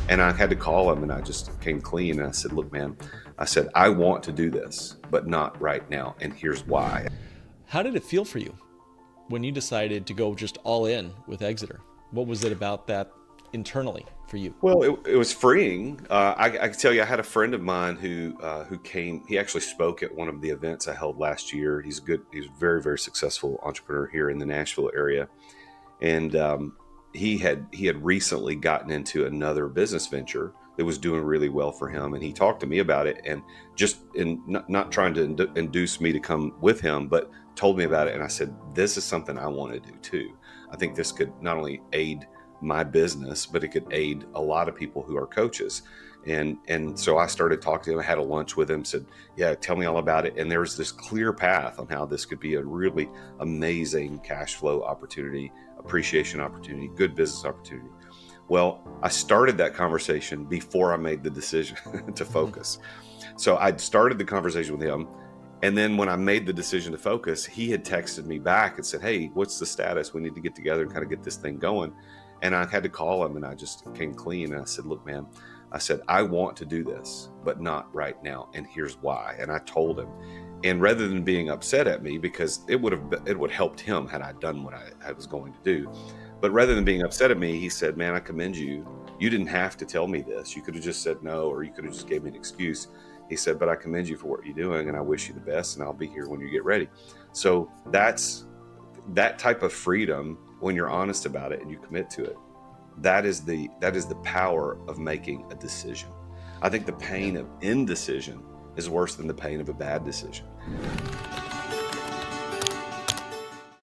And I had to call him, and I just came clean. And I said, look, man, I said, I want to do this, but not right now. And here's why. How did it feel for you when you decided to go just all in with Exeter? What was it about that internally for you? Well, it was freeing. I can tell you, I had a friend of mine who came. He actually spoke at one of the events I held last year. He's a very, very successful entrepreneur here in the Nashville area, and he had recently gotten into another business venture that was doing really well for him, and he talked to me about it, and just in not trying to induce me to come with him, but told me about it, and I said, this is something I want to do too. I think this could not only aid my business, but it could aid a lot of people who are coaches. And so I started talking to him. I had a lunch with him, said, yeah, tell me all about it. And there's this clear path on how this could be a really amazing cash flow opportunity, appreciation opportunity, good business opportunity. Well, I started that conversation before I made the decision to focus. So I'd started the conversation with him. And then when I made the decision to focus, he had texted me back and said, hey, what's the status? We need to get together and kind of get this thing going. And I had to call him, and I just came clean. And I said, look, man, I said, I want to do this, but not right now. And here's why. And I told him. And rather than being upset at me, because it would helped him had I done what I was going to do. But rather than being upset at me, he said, man, I commend you. You didn't have to tell me this. You could have just said no, or you could have just gave me an excuse. He said, but I commend you for what you're doing, and I wish you the best, and I'll be here when you get ready. So that's that type of freedom. When you're honest about it and you commit to it, that is the power of making a decision. I think the pain of indecision is worse than the pain of a bad decision.